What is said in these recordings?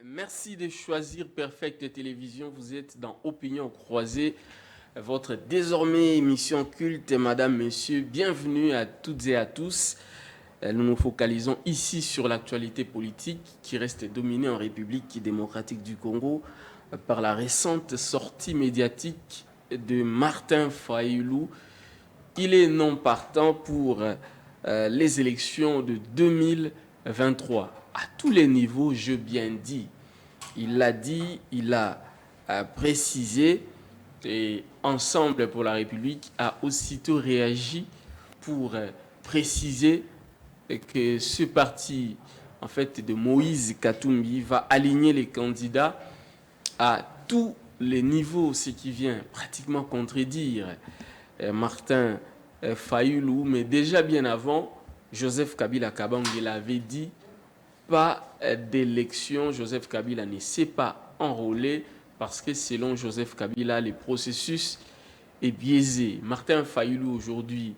Merci de choisir Perfect Télévision. Vous êtes dans Opinion Croisée, votre désormais émission culte. Madame, Monsieur, bienvenue à toutes et à tous. Nous nous focalisons ici sur l'actualité politique qui reste dominée en République démocratique du Congo par la récente sortie médiatique de Martin Fayulu. Il est non partant pour les élections de 2023. À tous les niveaux, je bien dis. Il l'a dit, il a précisé, et Ensemble pour la République a aussitôt réagi pour préciser que ce parti, en fait, de Moïse Katumbi va aligner les candidats à tous les niveaux, ce qui vient pratiquement contredire Martin Fayulu. Mais déjà bien avant, Joseph Kabila Kabange l'avait dit, pas d'élection. Joseph Kabila ne s'est pas enrôlé parce que selon Joseph Kabila, le processus est biaisé. Martin Fayulu aujourd'hui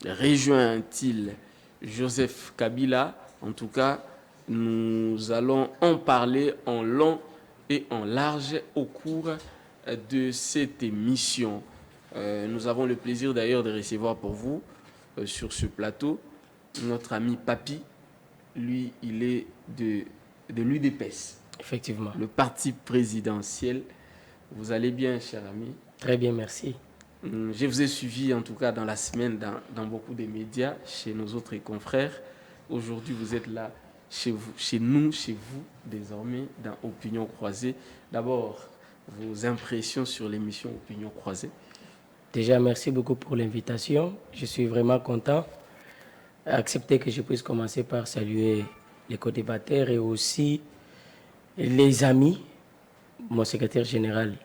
rejoint-il Joseph Kabila? En tout cas, nous allons en parler en long et en large au cours de cette émission. Nous avons le plaisir d'ailleurs de recevoir pour vous sur ce plateau notre ami Papi. Lui, il est de l'UDPS. Effectivement. Le parti présidentiel. Vous allez bien, cher ami? Très bien, merci. Je vous ai suivi, en tout cas, dans la semaine, dans beaucoup de médias, chez nos autres confrères. Aujourd'hui, vous êtes là, chez vous, chez nous, chez vous, désormais, dans Opinion Croisée. D'abord, vos impressions sur l'émission Opinion Croisée. Déjà, merci beaucoup pour l'invitation. Je suis vraiment content. Acceptez que je puisse commencer par saluer les co-débatteurs et aussi les amis, mon secrétaire général,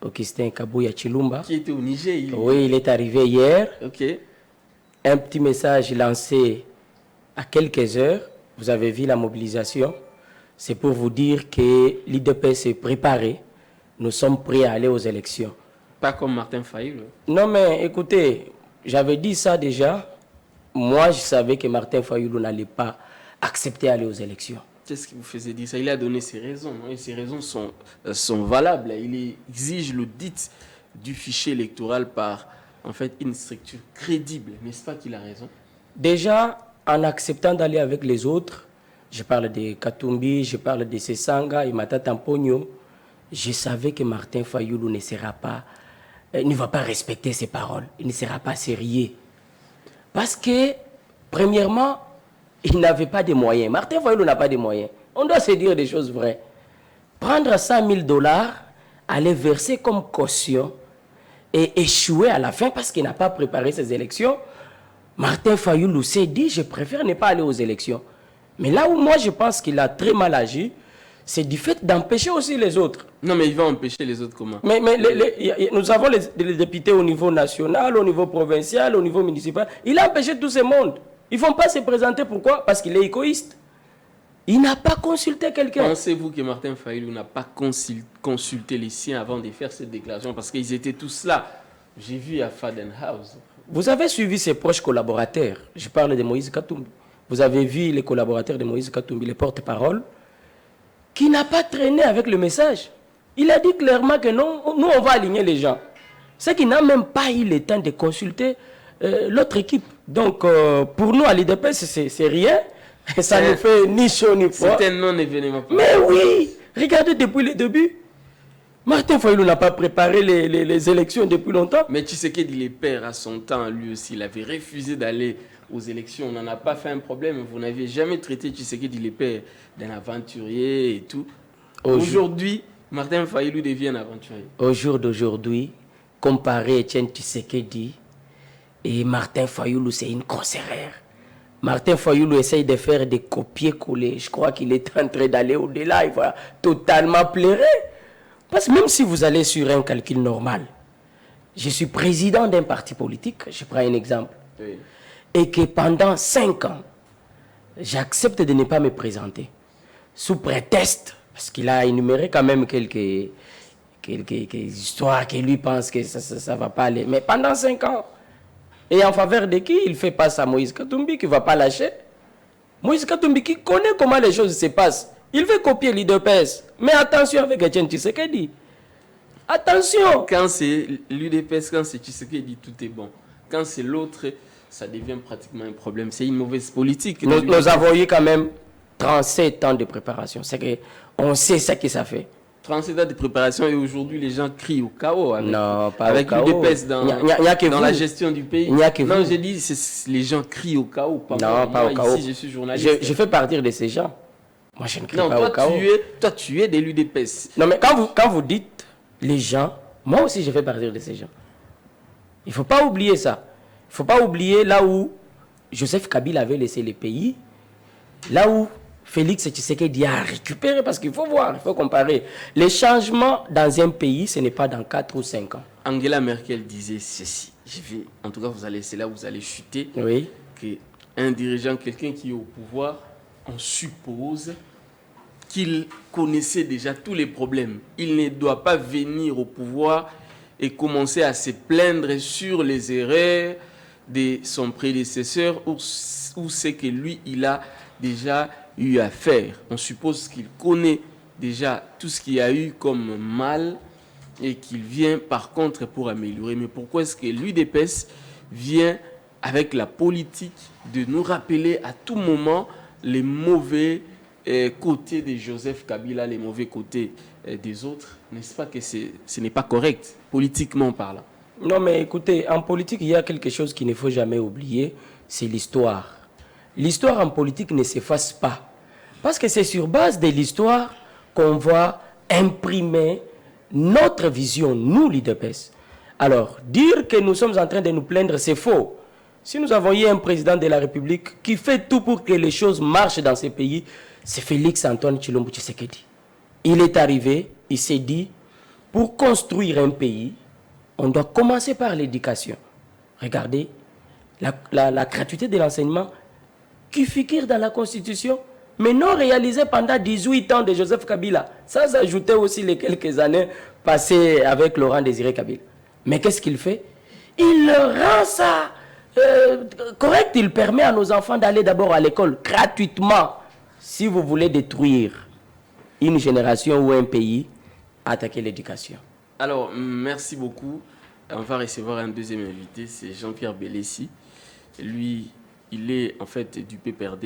Augustin Kabouya Chilumba. Qui était au Niger. Oui, il est arrivé hier. Ok. Un petit message lancé à quelques heures. Vous avez vu la mobilisation. C'est pour vous dire que l'IDPS est préparé. Nous sommes prêts à aller aux élections. Pas comme Martin Fayulu. Non, mais écoutez, j'avais dit ça déjà. Moi, je savais que Martin Fayulu n'allait pas accepter d'aller aux élections. Qu'est-ce qui vous faisait dire ça? Il a donné ses raisons, et ces raisons sont valables. Il exige l'audit du fichier électoral par, en fait, une structure crédible. N'est-ce pas qu'il a raison? Déjà, en acceptant d'aller avec les autres, je parle de Katumbi, je parle de Sesanga et Matata Mpogno, je savais que Martin Fayulu ne va pas respecter ses paroles. Il ne sera pas sérieux. Parce que, premièrement, il n'avait pas de moyens. Martin Fayulu n'a pas de moyens. On doit se dire des choses vraies. Prendre 100 000 $, aller verser comme caution et échouer à la fin parce qu'il n'a pas préparé ses élections, Martin Fayulu s'est dit, je préfère ne pas aller aux élections. Mais là où moi je pense qu'il a très mal agi, c'est du fait d'empêcher aussi les autres. Non, mais il va empêcher les autres comment? Mais nous avons les députés au niveau national, au niveau provincial, au niveau municipal. Il a empêché tout ce monde. Ils ne vont pas se présenter. Pourquoi? Parce qu'il est égoïste. Il n'a pas consulté quelqu'un. Pensez-vous que Martin Fayulu n'a pas consulté les siens avant de faire cette déclaration? Parce qu'ils étaient tous là. J'ai vu à Fadenhouse. Vous avez suivi ses proches collaborateurs. Je parle de Moïse Katumbi. Vous avez vu les collaborateurs de Moïse Katumbi, les porte-parole, qui n'a pas traîné avec le message. Il a dit clairement que non, nous on va aligner les gens. C'est qu'il n'a même pas eu le temps de consulter l'autre équipe. Donc pour nous à l'IDPS, c'est rien. Ça ne fait ni chaud ni froid. C'est un non-événement. Mais oui, regardez depuis le début. Martin Fayulu n'a pas préparé les élections depuis longtemps. Mais Tshisekedi, les pères, à son temps, lui aussi, il avait refusé d'aller aux élections. On n'en a pas fait un problème. Vous n'avez jamais traité Tshisekedi, les pères, d'un aventurier et tout. Aujourd'hui, Martin Fayulu devient un aventurier. Au jour d'aujourd'hui, comparer Etienne Tshisekedi et Martin Fayulu, c'est une concérère. Martin Fayulu essaye de faire des copier-coller. Je crois qu'il est en train d'aller au-delà. Il va totalement pleurer. Parce que même si vous allez sur un calcul normal, je suis président d'un parti politique, je prends un exemple, Oui. et que pendant 5 ans, j'accepte de ne pas me présenter, sous prétexte, parce qu'il a énuméré quand même quelques histoires qui lui pensent que ça ne va pas aller. Mais pendant 5 ans, et en faveur de qui il fait face à Moïse Katumbi qui ne va pas lâcher. Moïse Katumbi qui connaît comment les choses se passent. Il veut copier l'UDPS. Mais attention avec Etienne Tshisekedi. Attention. Quand c'est l'UDPS, quand c'est Tshisekedi, tout est bon. Quand c'est l'autre, ça devient pratiquement un problème. C'est une mauvaise politique. Nous avons eu quand même 37 ans de préparation. C'est qu'on sait ce que ça fait. 37 ans de préparation et aujourd'hui les gens crient au chaos avec, non, pas avec l'UDPS dans, dans la gestion du pays. Il n'y a que non, vous. j'ai dit les gens crient au chaos. Pas non, moi. pas moi, au chaos. Ici, je suis journaliste. Je fais partir de ces gens. Moi, je ne crie non, pas au chaos. Toi, tu es de l'UDPS. Non, mais quand vous dites les gens, moi aussi, je fais partir de ces gens. Il ne faut pas oublier ça. Il ne faut pas oublier là où Joseph Kabila avait laissé le pays, là où Félix Tshisekedi a récupéré, parce qu'il faut voir, il faut comparer. Les changements dans un pays, ce n'est pas dans 4 ou 5 ans. Angela Merkel disait ceci. En tout cas, c'est là où vous allez chuter. Oui. Qu'un dirigeant, quelqu'un qui est au pouvoir, on suppose qu'il connaissait déjà tous les problèmes. Il ne doit pas venir au pouvoir et commencer à se plaindre sur les erreurs de son prédécesseur ou ce que lui, il a déjà eu à faire. On suppose qu'il connaît déjà tout ce qu'il y a eu comme mal et qu'il vient par contre pour améliorer. Mais pourquoi est-ce que l'UDPS vient avec la politique de nous rappeler à tout moment les mauvais côtés de Joseph Kabila, les mauvais côtés des autres? N'est-ce pas que ce n'est pas correct, politiquement parlant? Non, mais écoutez, en politique, il y a quelque chose qu'il ne faut jamais oublier, c'est l'histoire. L'histoire en politique ne s'efface pas. Parce que c'est sur base de l'histoire qu'on va imprimer notre vision, nous, l'UDPS. Alors, dire que nous sommes en train de nous plaindre, c'est faux. Si nous avons eu un président de la République qui fait tout pour que les choses marchent dans ce pays, c'est Félix Antoine Tshilombo Tshisekedi. Il est arrivé, il s'est dit, pour construire un pays, on doit commencer par l'éducation. Regardez, la gratuité de l'enseignement qui figure dans la Constitution, mais non réalisée pendant 18 ans de Joseph Kabila. Ça s'ajoutait aussi les quelques années passées avec Laurent Désiré Kabila. Mais qu'est-ce qu'il fait? Il rend ça correct. Il permet à nos enfants d'aller d'abord à l'école gratuitement. Si vous voulez détruire une génération ou un pays, attaquez l'éducation. Alors, merci beaucoup. On va recevoir un deuxième invité, c'est Jean-Pierre Bélessi. Lui, il est en fait du PPRD,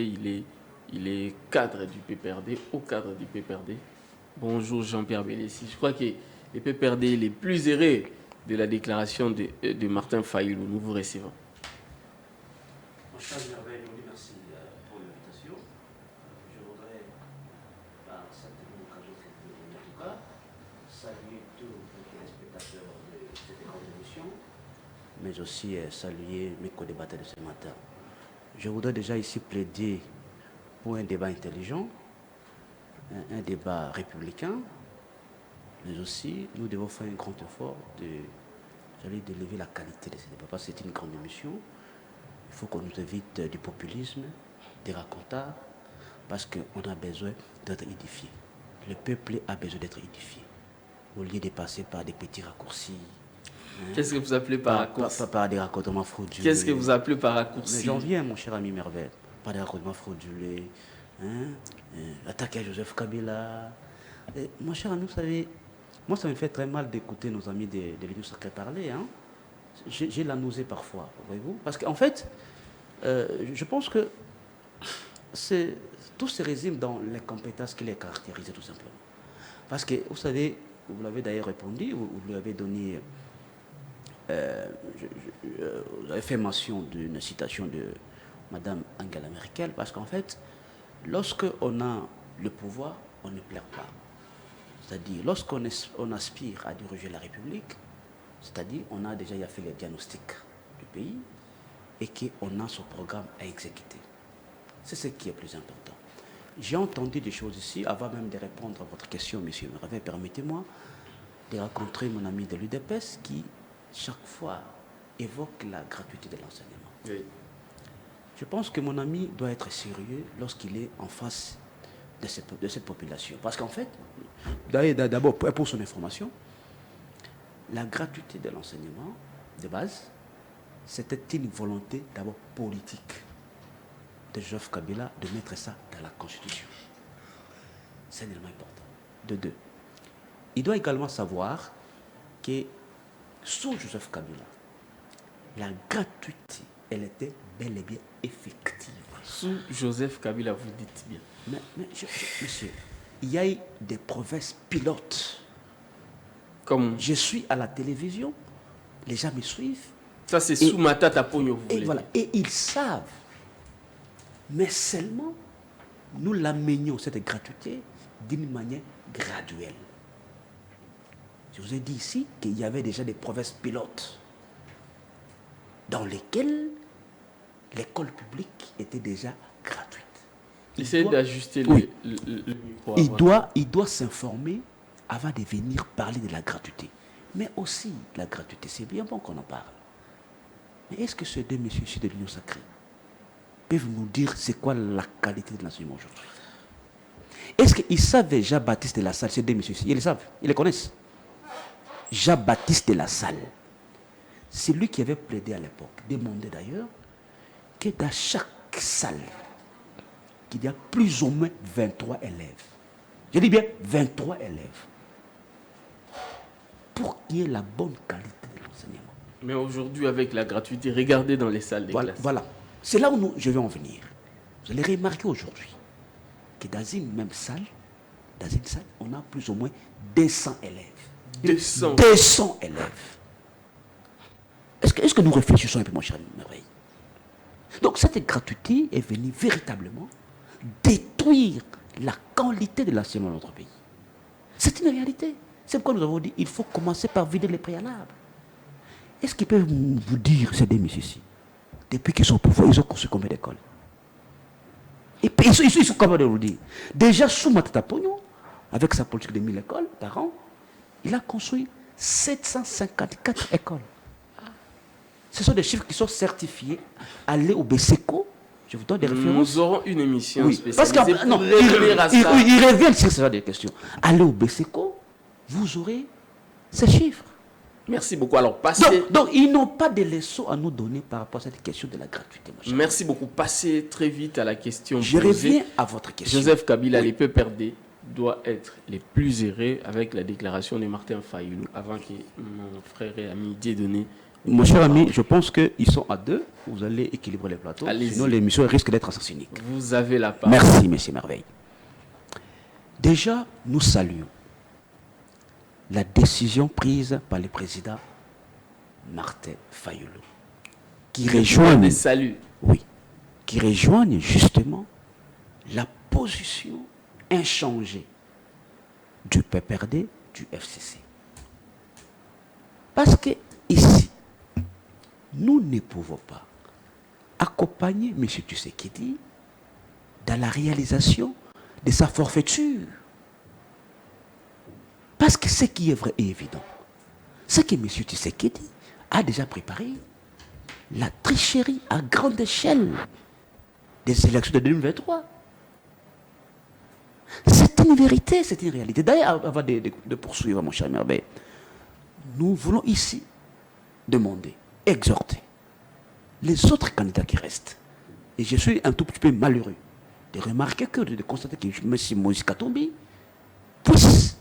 il est cadre du PPRD, au cadre du PPRD. Bonjour Jean-Pierre Bélessi. Je crois que les PPRD les plus heureux de la déclaration de Martin Fayulu. Nous vous recevons. Merci pour l'invitation. Je voudrais, par cette occasion que vous donnez en tout cas, saluer tous les téléspectateurs de cette grande émission, mais aussi saluer mes co-débatteurs de ce matin. Je voudrais déjà ici plaider pour un débat intelligent, un débat républicain, mais aussi nous devons faire un grand effort d'élever la qualité de ce débat, parce que c'est une grande émission. Il faut qu'on nous évite du populisme, des racontards, parce qu'on a besoin d'être édifié. Le peuple a besoin d'être édifié, au lieu de passer par des petits raccourcis. Qu'est-ce que vous appelez par raccourci? Par des raccordements frauduleux. Qu'est-ce que vous appelez par raccourci? J'en viens, mon cher ami Merveille, par des raccordements frauduleux, attaquer à Joseph Kabila. Mon cher ami, vous savez, moi ça me fait très mal d'écouter nos amis de l'Union sacrée parler. J'ai la nausée parfois, voyez-vous. Parce qu'en fait, je pense que tout se résume dans les compétences qui les caractérisent tout simplement. Parce que, vous savez, vous l'avez d'ailleurs répondu, vous lui avez donné, vous avez fait mention d'une citation de Madame Angela Merkel, parce qu'en fait, lorsqu'on a le pouvoir, on ne plaire pas. C'est-à-dire, lorsqu'on aspire à diriger la République, c'est-à-dire on a déjà fait le diagnostic du pays et qu'on a son programme à exécuter. C'est ce qui est plus important. J'ai entendu des choses ici, avant même de répondre à votre question, monsieur Merveille, permettez-moi de rencontrer mon ami de l'UDPS qui, chaque fois, évoque la gratuité de l'enseignement. Oui. Je pense que mon ami doit être sérieux lorsqu'il est en face de cette population. Parce qu'en fait, d'abord, pour son information, la gratuité de l'enseignement de base, c'était une volonté d'abord politique de Joseph Kabila de mettre ça dans la Constitution. C'est un élément important. De deux, il doit également savoir que sous Joseph Kabila, la gratuité, elle était bel et bien effective. Sous Joseph Kabila, vous dites bien. Monsieur, il y a eu des provinces pilotes. Comme je suis à la télévision, les gens me suivent. Ça, c'est sous Matata Pogno, vous voulez voilà. Et ils savent. Mais seulement, nous l'amenions, cette gratuité, d'une manière graduelle. Je vous ai dit ici qu'il y avait déjà des provinces pilotes dans lesquelles l'école publique était déjà gratuite. Essayez d'ajuster le micro. Il doit s'informer avant de venir parler de la gratuité. Mais aussi, la gratuité, c'est bien bon qu'on en parle. Mais est-ce que ces deux messieurs ici de l'Union sacrée peuvent nous dire c'est quoi la qualité de l'enseignement aujourd'hui? Est-ce qu'ils savent Jean-Baptiste de la Salle, ces deux messieurs ici? Ils le savent, ils les connaissent. Jean-Baptiste de la Salle, c'est lui qui avait plaidé à l'époque, demandé d'ailleurs, que dans chaque salle, qu'il y a plus ou moins 23 élèves. Je dis bien 23 élèves. Pour qu'il y ait la bonne qualité de l'enseignement. Mais aujourd'hui, avec la gratuité, regardez dans les salles de classe. Voilà. C'est là où je vais en venir. Vous allez remarquer aujourd'hui que dans une même salle, on a plus ou moins 200 élèves. 200 élèves. Est-ce que nous réfléchissons un peu, mon cher Merveille? Donc cette gratuité est venue véritablement détruire la qualité de l'enseignement de notre pays. C'est une réalité. C'est pourquoi nous avons dit qu'il faut commencer par vider les préalables. Est-ce qu'ils peuvent vous dire, ces deux messieurs ici, depuis qu'ils sont au pouvoir, ils ont construit combien d'écoles? Et puis, ils sont capables de vous dire. Déjà, sous Matata Pogno, avec sa politique de 1000 écoles par an, il a construit 754 écoles. Ce sont des chiffres qui sont certifiés. Allez au BSECO. Je vous donne des références. Nous aurons une émission spécialisée parce qu'ils reviennent sur ce genre de questions. Allez au BSECO, vous aurez ces chiffres. Merci beaucoup. Alors, passez. Donc, ils n'ont pas de leçons à nous donner par rapport à cette question de la gratuité. Merci beaucoup. Passez très vite à la question posée. Je reviens à votre question. Joseph Kabila, les PPRD, doit être les plus errés avec la déclaration de Martin Fayoulou avant que mon frère et ami Dieudonné. Mon cher ami, je pense qu'ils sont à deux. Vous allez équilibrer les plateaux. Sinon, l'émission risque d'être assassinique. Vous avez la parole. Merci, monsieur Merveille. Déjà, nous saluons la décision prise par le président Martin Fayoulou, qui rejoignent justement la position inchangée du PPRD, du FCC. Parce que ici, nous ne pouvons pas accompagner M. Tshisekedi dans la réalisation de sa forfaiture. Parce que ce qui est vrai et évident, c'est que M. Tshisekedi a déjà préparé la tricherie à grande échelle des élections de 2023. C'est une vérité, c'est une réalité. D'ailleurs, avant de poursuivre, mon cher Merveille, nous voulons ici demander, exhorter les autres candidats qui restent. Et je suis un tout petit peu malheureux de remarquer de constater que M. Moïse Katumbi puisse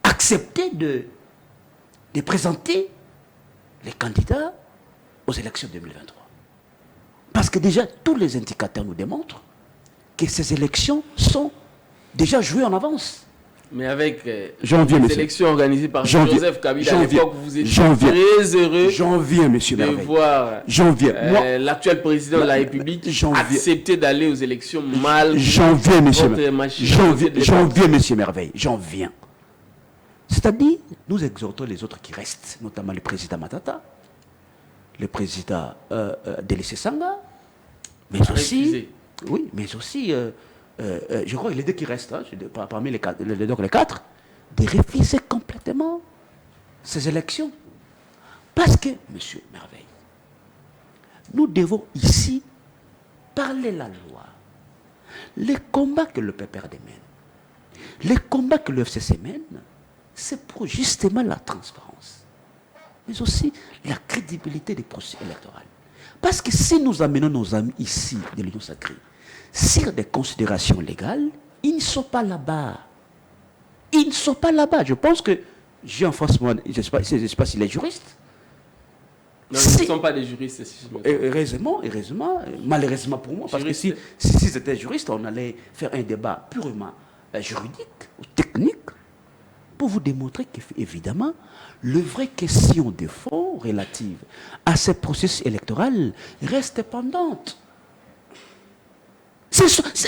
accepter de présenter les candidats aux élections 2023. Parce que déjà, tous les indicateurs nous démontrent que ces élections sont déjà jouées en avance. Mais avec les élections organisées par Joseph Kabila, à l'époque, vous étiez très heureux de voir l'actuel président de la République accepter d'aller aux élections mal. J'en viens, monsieur Merveille. J'en viens. C'est-à-dire, nous exhortons les autres qui restent, notamment le président Matata, le président Délicé Sanga, mais aussi, je crois que les deux qui restent, parmi les quatre, de refuser complètement ces élections. Parce que, monsieur Merveille, nous devons ici parler la loi. Les combats que le PPRD mène, les combats que le FCC mène, c'est pour justement la transparence, mais aussi la crédibilité des processus électoraux. Parce que si nous amenons nos amis ici de l'Union sacrée sur des considérations légales, ils ne sont pas là-bas. Ils ne sont pas là-bas. Je pense que j'ai en face moi, je ne sais pas s'il est juriste. Non, ils ne sont pas des juristes. Si je me trompe. Heureusement, malheureusement pour moi, parce que si c'était juriste, on allait faire un débat purement juridique ou technique pour vous démontrer qu'évidemment, les vraies questions de fond relatives à ce processus électoral restent pendantes.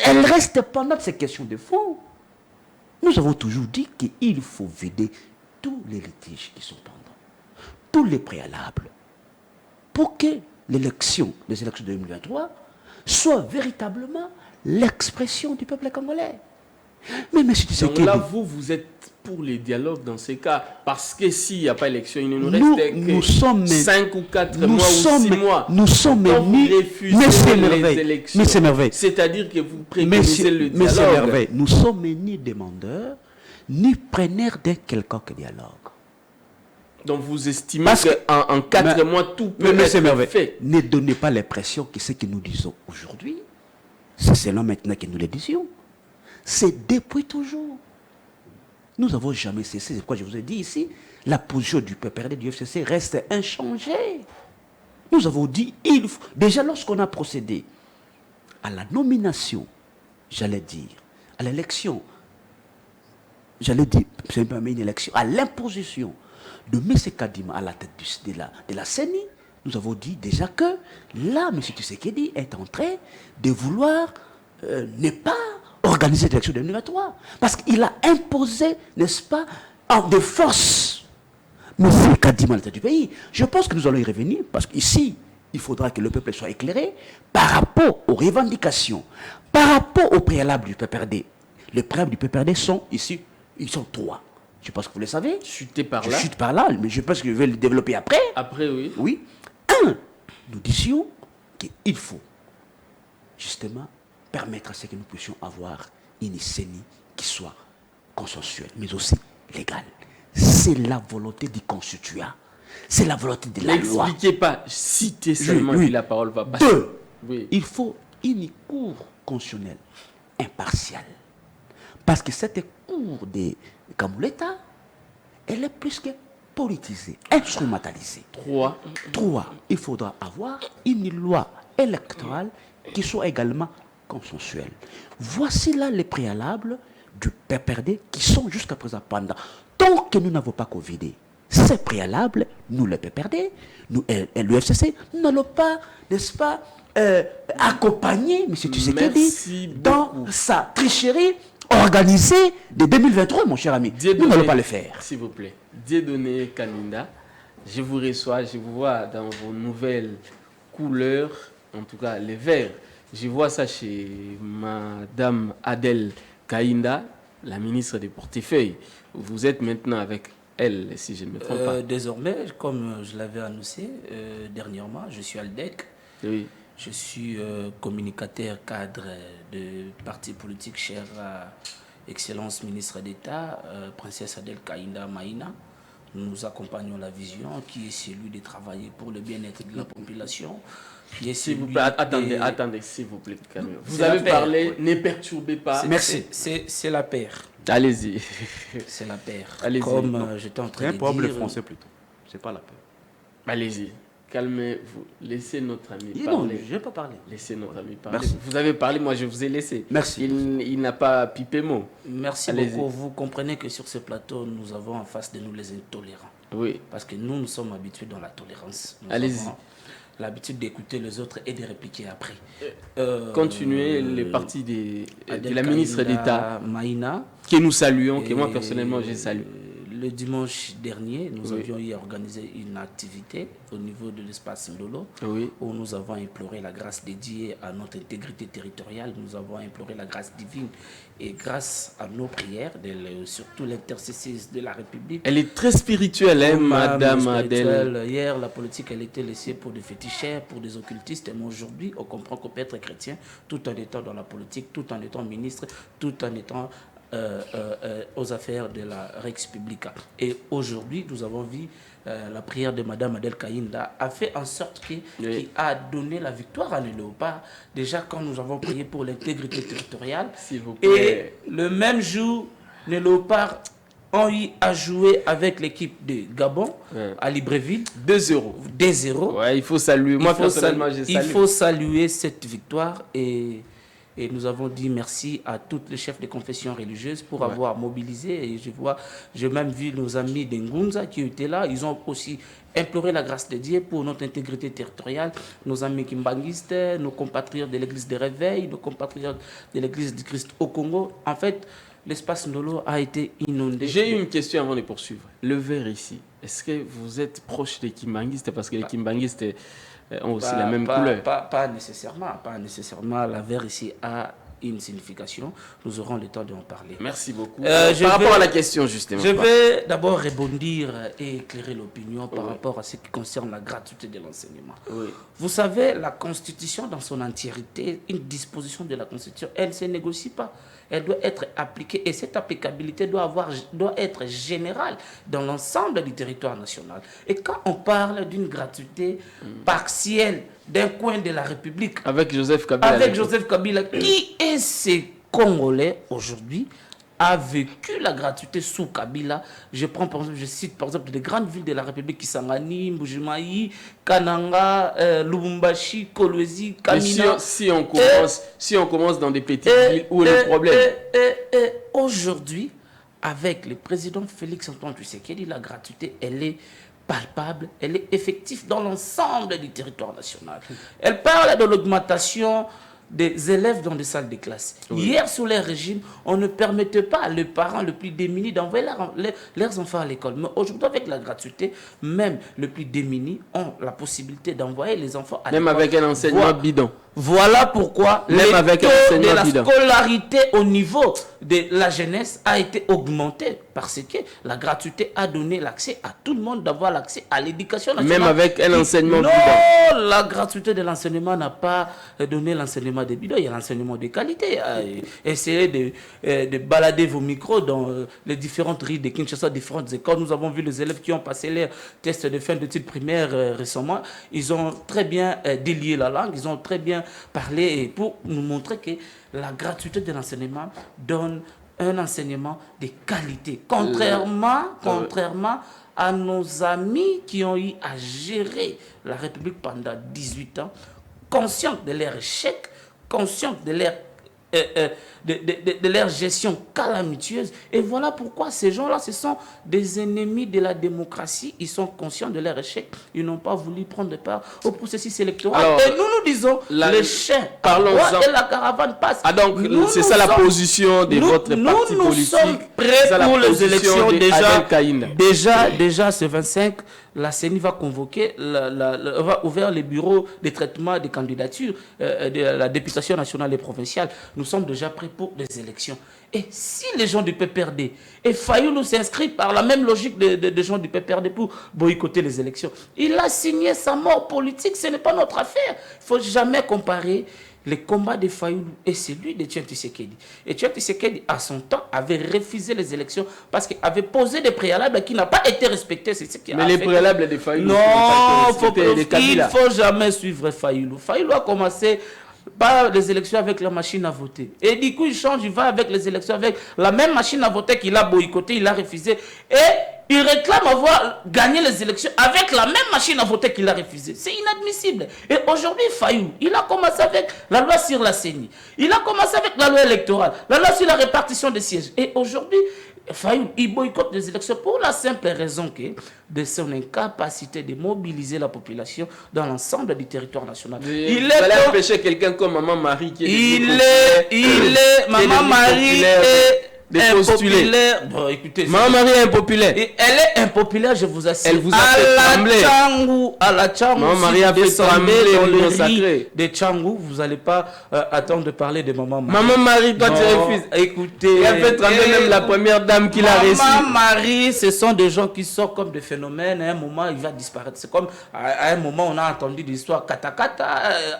Elles restent pendantes, ces questions de fond. Nous avons toujours dit qu'il faut vider tous les litiges qui sont pendants, tous les préalables, pour que les élections de 2023 soient véritablement l'expression du peuple congolais. Mais M. Tshisekedi... Donc là, vous êtes pour les dialogues dans ces cas, parce que s'il n'y a pas élection, il ne nous reste que 5 ou 4 mois ou 6 mois. Nous sommes mis... Mais c'est merveille. C'est-à-dire que vous préconisez le dialogue. Mais c'est merveille. Nous sommes ni demandeurs, ni preneurs d'un quelconque dialogue. Donc vous estimez qu'en 4 mois, tout peut être fait. Ne donnez pas l'impression que ce que nous disons aujourd'hui, c'est seulement maintenant que nous le disions. C'est depuis toujours. Nous n'avons jamais cessé, c'est pourquoi je vous ai dit ici, la position du PPRD du FCC reste inchangée. Nous avons dit, déjà lorsqu'on a procédé à la nomination, j'allais dire, à l'élection, c'est pas une élection, à l'imposition de M. Kadima à la tête de la CENI, nous avons dit déjà que là, M. Tshisekedi est en train de vouloir ne pas organiser l'élection de 2023. Parce qu'il a imposé, n'est-ce pas, de force M. Kadima à la tête du pays. Je pense que nous allons y revenir, parce qu'ici, il faudra que le peuple soit éclairé par rapport aux revendications, par rapport au préalable du PPRD. Les préalables du PPRD sont ici, ils sont 3. Je pense que vous le savez. Je chute par là, mais je pense que je vais le développer après. Après, oui. Oui. Nous disions qu'il faut justement permettre à ce que nous puissions avoir une CENI qui soit consensuelle, mais aussi légale. C'est la volonté du constituant. C'est la volonté de la loi. N'expliquez pas, citez seulement et la parole va passer. 2. Il faut une cour constitutionnelle impartiale. Parce que cette cour de Kamuleta, elle est plus que politisée, instrumentalisée. 3. Il faudra avoir une loi électorale qui soit également consensuelle. Voici là les préalables du PPRD qui sont jusqu'à présent pendant. Tant que nous n'avons pas covidé ces préalables, nous le PPRD, nous et l'UFCC, nous n'allons pas, n'est-ce pas, accompagner M. Tshisekedi dans sa tricherie organisée de 2023, mon cher ami. Nous n'allons pas le faire. S'il vous plaît. Dieudonné Kaninda, je vous reçois, je vous vois dans vos nouvelles couleurs, en tout cas les verts. Je vois ça chez Madame Adel Kainda, la ministre des Portefeuilles. Vous êtes maintenant avec elle, si je ne me trompe pas. Désormais, comme je l'avais annoncé dernièrement, je suis Aldec. Oui. Je suis communicateur cadre de parti politique cher à Excellence ministre d'État, Princesse Adel Kainda Maïna. Nous accompagnons la vision qui est celui de travailler pour le bien-être de la population. S'il vous plaît, attendez, s'il vous plaît. Vous avez parlé, ne perturbez pas. Merci. C'est la paire. Allez-y. C'est la paire. Allez-y. Comme j'étais en train de dire. C'est un problème français plutôt. C'est pas la paire. Allez-y. Calmez-vous. Laissez notre ami parler. Non, je n'ai pas parlé. Laissez notre ami parler. Merci. Vous avez parlé, moi je vous ai laissé. Merci. Il n'a pas pipé mot. Merci beaucoup. Vous comprenez que sur ce plateau, nous avons en face de nous les intolérants. Oui. Parce que nous sommes habitués dans la tolérance. Allez-y. L'habitude d'écouter les autres et de répliquer après. Continuez les parties de la ministre d'État Maïna, que nous saluons, que moi personnellement je salue. Le dimanche dernier, nous avions organisé une activité au niveau de l'espace Ndolo, où nous avons imploré la grâce dédiée à notre intégrité territoriale, nous avons imploré la grâce divine, et grâce à nos prières, surtout l'intercession de la République. Elle est très spirituelle, hein, Madame Adèle. Hier, la politique, elle était laissée pour des féticheurs, pour des occultistes, mais aujourd'hui, on comprend qu'on peut être chrétien tout en étant dans la politique, tout en étant ministre, tout en étant aux affaires de la Rex Publica. Et aujourd'hui, nous avons vu la prière de Madame Adel Kainda a fait en sorte qu'il a donné la victoire à nos léopards. Déjà, quand nous avons prié pour l'intégrité territoriale, s'il vous plaît. Et le même jour, les Léopards ont eu à jouer avec l'équipe de Gabon à Libreville. 2-0. 2-0. Ouais, il faut saluer. Moi, personnellement, je salue. Il faut saluer cette victoire et nous avons dit merci à tous les chefs de confession religieuse pour avoir mobilisé. Et j'ai même vu nos amis d'Ngunza qui étaient là. Ils ont aussi imploré la grâce de Dieu pour notre intégrité territoriale. Nos amis kimbanguistes, nos compatriotes de l'église de Réveil, nos compatriotes de l'église du Christ au Congo. En fait, l'espace Ndolo a été inondé. J'ai une question avant de poursuivre. Le verre ici, est-ce que vous êtes proche des kimbanguistes? Parce que les kimbanguistes ont aussi la même couleur. Pas nécessairement. Pas nécessairement. La verre ici a une signification. Nous aurons le temps d'en parler. Merci beaucoup. Par rapport à la question, justement. Je vais d'abord rebondir et éclairer l'opinion par rapport à ce qui concerne la gratuité de l'enseignement. Oui. Vous savez, la Constitution dans son entièreté, une disposition de la Constitution, elle ne se négocie pas. Elle doit être appliquée et cette applicabilité doit être générale dans l'ensemble du territoire national. Et quand on parle d'une gratuité partielle d'un coin de la République, avec Joseph Kabila, qui est ce Congolais aujourd'hui a vécu la gratuité sous Kabila. Je cite par exemple des grandes villes de la République, Kisangani, Mbujimayi, Kananga, Lubumbashi, Kolwezi, Kamina. Si on commence dans des petites villes, où est le problème? Aujourd'hui, avec le président Félix Antoine Tshisekedi, la gratuité, elle est palpable, elle est effective dans l'ensemble du territoire national. Elle parle de l'augmentation des élèves dans des salles de classe. Oui. Hier, sous les régimes, on ne permettait pas les parents les plus démunis d'envoyer leurs enfants à l'école. Mais aujourd'hui, avec la gratuité, même les plus démunis ont la possibilité d'envoyer les enfants à l'école. Même avec un enseignement bidon. Voilà pourquoi le taux de la scolarité au niveau de la jeunesse a été augmenté parce que la gratuité a donné l'accès à tout le monde d'avoir l'accès à l'éducation nationale. Même avec un enseignement bidon. Non, la gratuité de l'enseignement n'a pas donné l'enseignement de bidon, il y a l'enseignement de qualité. Essayez de balader vos micros dans les différentes rues de Kinshasa, différentes écoles. Nous avons vu les élèves qui ont passé les tests de fin d'études primaires récemment. Ils ont très bien délié la langue, ils ont très bien parlé pour nous montrer que la gratuité de l'enseignement donne un enseignement de qualité. Contrairement à nos amis qui ont eu à gérer la République pendant 18 ans, conscients de leur échec, conscients de leur gestion calamiteuse. Et voilà pourquoi ces gens-là, ce sont des ennemis de la démocratie. Ils sont conscients de leur échec. Ils n'ont pas voulu prendre part au processus électoral. Alors, et nous disons, les chiens et la caravane passent. Ah donc, c'est ça la position de votre parti politique. Nous sommes prêts pour les élections déjà ce 25. La CENI va convoquer, va ouvrir les bureaux de traitement des candidatures de la députation nationale et provinciale. Nous sommes déjà prêts pour les élections. Et si les gens du PPRD et Fayoulou s'inscrivent par la même logique des gens du PPRD pour boycotter les élections, il a signé sa mort politique, ce n'est pas notre affaire. Il ne faut jamais comparer les combats de Fayoulou et celui de Etienne Tshisekedi. Et Etienne Tshisekedi, à son temps, avait refusé les élections parce qu'il avait posé des préalables qui n'ont pas été respectés. C'est ce qui Mais les préalables de Fayoulou, il ne faut jamais suivre Fayoulou. Fayoulou a commencé par les élections avec la machine à voter. Et du coup, il change, il va avec les élections avec la même machine à voter qu'il a boycotté, il a refusé. Et il réclame avoir gagné les élections avec la même machine à voter qu'il a refusée. C'est inadmissible. Et aujourd'hui, Fayoulou, il a commencé avec la loi sur la CENI. Il a commencé avec la loi électorale, la loi sur la répartition des sièges. Et aujourd'hui, Fayoulou, il boycotte les élections pour la simple raison que de son incapacité de mobiliser la population dans l'ensemble du territoire national. Il allait empêcher quelqu'un comme Maman Marie qui est Maman Marie est impopulaire. Bon, écoutez, Maman Marie est impopulaire. Et elle est impopulaire, je vous assure. Elle vous a fait trembler. À la Tchangou, Maman Marie a fait trembler dans le riz de Tchangou. Vous n'allez pas attendre de parler de Maman Marie. Maman Marie, toi tu refuses. Écoutez, elle fait trembler même la première dame qui l'a reçue. Maman Marie, ce sont des gens qui sortent comme des phénomènes. À un moment, il va disparaître. C'est comme à un moment, on a entendu l'histoire Katakata,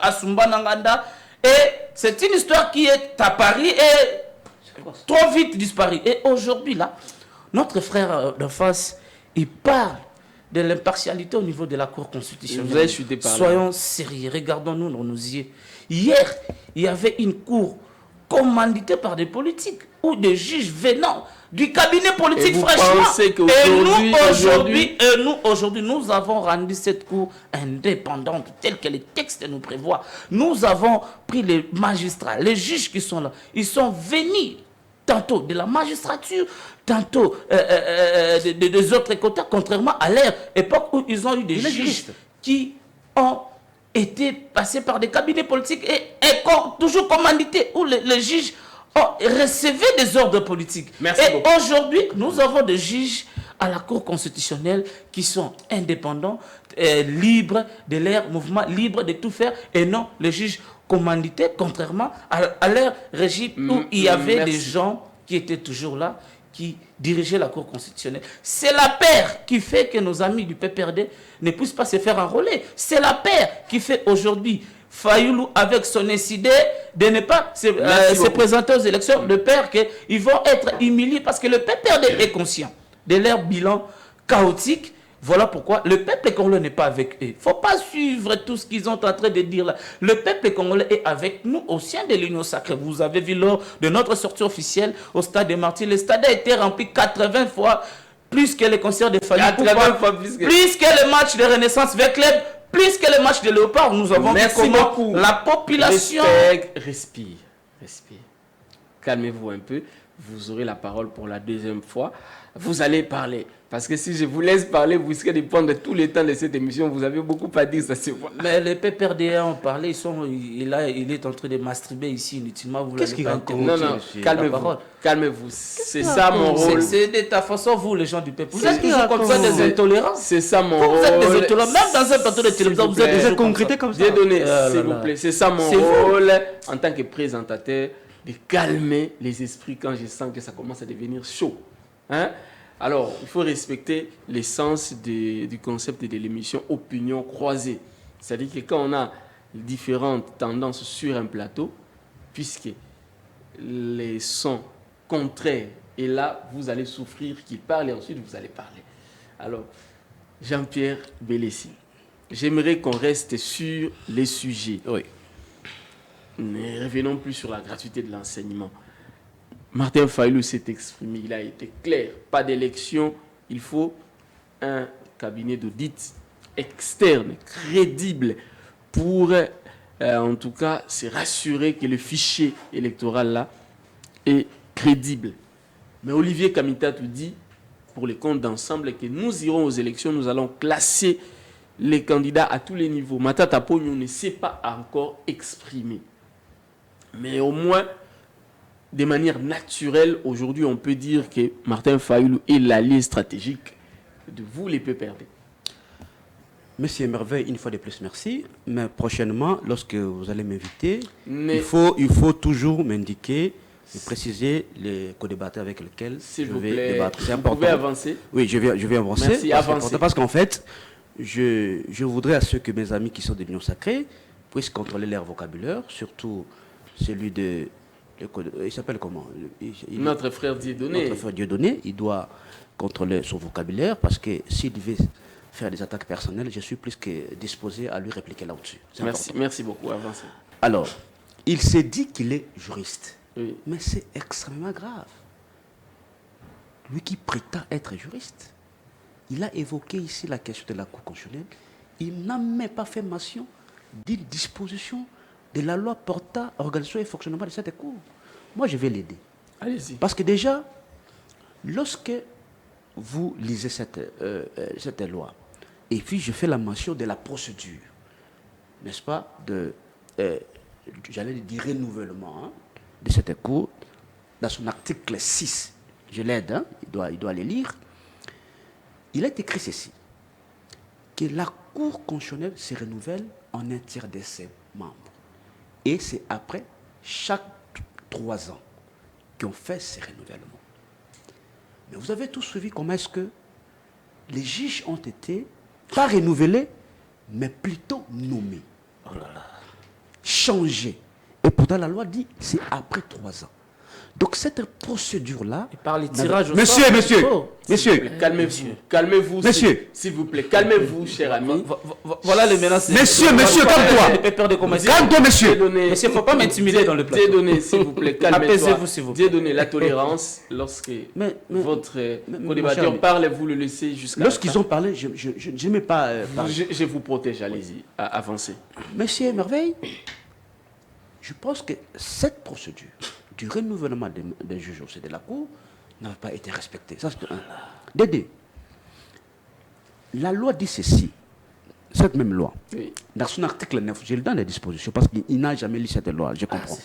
Asumba Nanganda. Et c'est une histoire qui est à Paris et trop vite disparu. Et aujourd'hui, là, notre frère d'en face, il parle de l'impartialité au niveau de la Cour constitutionnelle. Vous avez chuté par là. Soyons sérieux, regardons-nous dans nos yeux. Hier, il y avait une cour commanditée par des politiques. ou des juges venant du cabinet politique, vous franchement. pensez qu'aujourd'hui, Nous avons rendu cette cour indépendante, telle que les textes nous prévoient. Nous avons pris les magistrats, les juges qui sont là. Ils sont venus tantôt de la magistrature, tantôt des autres côtés, contrairement à leur époque où ils ont eu des juges qui ont été passés par des cabinets politiques et toujours commandités, où les juges recevaient des ordres politiques. Merci et beaucoup. aujourd'hui, nous avons des juges à la Cour constitutionnelle qui sont indépendants, libres de leur mouvement, libres de tout faire, et non les juges commandités, contrairement à leur régime où il y avait des gens qui étaient toujours là, qui dirigeaient la Cour constitutionnelle. C'est la paire qui fait que nos amis du PPRD ne puissent pas se faire enrôler. C'est la paire qui fait aujourd'hui Fayoulou, avec son idée de ne pas se présenter aux élections, de peur qu'ils vont être humiliés parce que le PPRD est conscient de leur bilan chaotique. Voilà pourquoi le peuple congolais n'est pas avec eux. Il ne faut pas suivre tout ce qu'ils sont en train de dire là. Le peuple congolais est avec nous au sein de l'Union sacrée. Vous avez vu lors de notre sortie officielle au stade des Martyrs, le stade a été rempli 80 fois plus que les concerts de Fayoulou. 80 fois plus que le match de Renaissance avec club. Plus que le match de Léopard, nous avons vu comment beaucoup. La population... Respire. Calmez-vous un peu. Vous aurez la parole pour la deuxième fois. Vous allez parler. Parce que si je vous laisse parler, vous risquez de prendre tout le temps de cette émission. Vous avez beaucoup à dire, ça se voit. Mais les PPRD ont parlé, il est en train de masturber ici inutilement. Qu'est-ce qu'il raconte? Non, calmez-vous. C'est ça mon rôle. C'est de ta façon, vous, les gens du peuple. Vous êtes toujours comme ça des intolérants. C'est ça mon rôle. Vous êtes des intolérants. Même dans un plateau de télévision, vous êtes concrété comme ça. Dieudonné, s'il vous plaît. C'est ça mon rôle en tant que présentateur, de calmer les esprits quand je sens que ça commence à devenir chaud. Hein? Alors, il faut respecter l'essence du concept de l'émission opinion croisée. C'est-à-dire que quand on a différentes tendances sur un plateau, puisque les sons contraires, et là, vous allez souffrir qu'il parle et ensuite vous allez parler. Alors, Jean-Pierre Bélessi, j'aimerais qu'on reste sur les sujets. Oui. Ne revenons plus sur la gratuité de l'enseignement. Martin Fayoulou s'est exprimé, il a été clair. Pas d'élection, il faut un cabinet d'audit externe, crédible, pour en tout cas se rassurer que le fichier électoral là est crédible. Mais Olivier Kamitatou dit, pour les comptes d'ensemble, que nous irons aux élections, nous allons classer les candidats à tous les niveaux. Matata Pogno ne s'est pas encore exprimé. Mais au moins, de manière naturelle, aujourd'hui, on peut dire que Martin Fayoulou est l'allié stratégique de vous, les PPRD. Monsieur Merveille, une fois de plus, merci. Mais prochainement, lorsque vous allez m'inviter, il faut toujours m'indiquer et préciser les co-débatteurs avec lesquels je vais débattre. C'est important. Vous pouvez avancer. Oui, je vais avancer. Merci, avancez. Parce qu'en fait, je voudrais à ceux que mes amis qui sont de l'Union sacrée puissent contrôler leur vocabulaire, surtout celui de... Il s'appelle comment? Notre frère Dieudonné. Notre frère Dieudonné, il doit contrôler son vocabulaire parce que s'il veut faire des attaques personnelles, je suis plus que disposé à lui répliquer là-dessus. Merci beaucoup, avancez. Alors, il s'est dit qu'il est juriste. Oui. Mais c'est extrêmement grave. Lui qui prétend être juriste, il a évoqué ici la question de la Cour constitutionnelle. Il n'a même pas fait mention d'une disposition de la loi portant organisation et fonctionnement de cette Cour. Moi, je vais l'aider. Allez-y. Parce que déjà, lorsque vous lisez cette loi, et puis je fais la mention de la procédure, n'est-ce pas, j'allais dire renouvellement de cette Cour, dans son article 6, je l'aide, il doit le lire, il est écrit ceci, que la Cour constitutionnelle se renouvelle en un tiers de ses membres. Et c'est après chaque 3 ans qu'on fait ces renouvellements. Mais vous avez tous suivi comment est-ce que les juges ont été, pas renouvelés, mais plutôt nommés. Oh là là. Changés. Et pourtant la loi dit c'est après 3 ans. Donc cette procédure-là... Et par les tirages au Monsieur, sort, monsieur, oh, monsieur, Calmez-vous, calmez-vous, Monsieur. s'il vous plaît, calmez-vous, cher ami. Voilà les menaces. Monsieur, calme-toi. Calme-toi, monsieur. Mais il ne faut pas m'intimider dans le plateau. Dieudonné, s'il vous plaît, calmez-toi. Apaisez-vous, s'il vous plaît. Dieudonné, la tolérance, lorsque votre mon co-débatteur cher ami, parle, vous le laissez jusqu'à Lorsqu'ils la fin. ont parlé, je n'aimais pas parler. Je vous protège, allez-y, avancez. Monsieur Merveille, je pense que cette procédure du renouvellement des juges au sein de la Cour n'a pas été respectée. Ça, c'est un. Dédé, la loi dit ceci, cette même loi, Oui. dans son article 9, je le donne les dispositions parce qu'il n'a jamais lu cette loi, je comprends.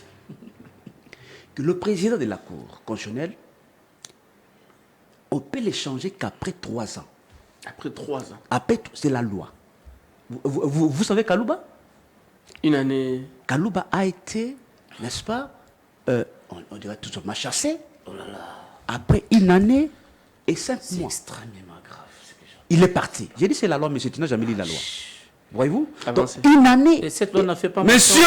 Que le président de la Cour constitutionnelle, on peut l'échanger qu'après 3 ans. Après 3 ans. Après, c'est la loi. Vous savez Kalouba? Une année. Kalouba a été, n'est-ce pas, on dirait tout simplement chassé. Après 1 année et 5 mois. Extrêmement grave. Il est parti. J'ai dit c'est la loi, monsieur, tu n'as jamais lu la loi. Voyez-vous? Donc Avancez. 1 année. Et cette loi n'a fait pas... Monsieur,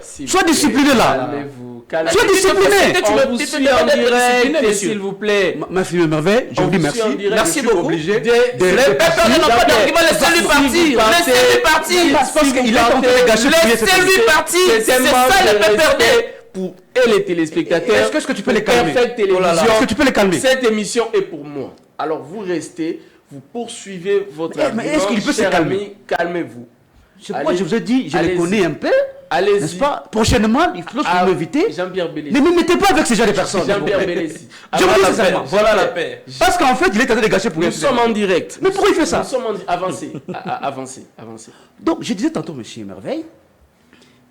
S'il sois vous plaît, discipliné là. Calmez-vous, Sois calmez-vous. discipliné. On vous suit en direct, s'il vous plaît. Ma fille Merveille, je vous dis merci. Merci beaucoup. Obligé Les personnes n'ont pas d'argument, laissez-lui partir. Laissez-lui partir. parce qu'il est en train de gâcher Laissez-lui partir. C'est C'est tellement ça de le peuple respect pour et les téléspectateurs. Est-ce que tu peux les calmer? Perfect Télévision. Est-ce que tu peux les calmer? Cette émission est pour moi. Alors vous restez, vous poursuivez votre Mais argument. est-ce qu'il peut se Cher calmer? ami, calmez-vous. Moi, je vous ai dit, je les Allez-y. connais un peu. Allez-y. N'est-ce pas? Prochainement, lorsque vous m'invitez, Jean-Pierre Bélé. ne me mettez pas avec ces gens de personnes. Jean-Pierre Bélési. Je vous dis sincèrement. Voilà la paix. Parce qu'en fait, il est en train de gâcher pour Nous rien. sommes en direct. Mais pourquoi il fait ça? Nous sommes en avancez, avancez, avancez. Donc, je disais tantôt, monsieur Merveille,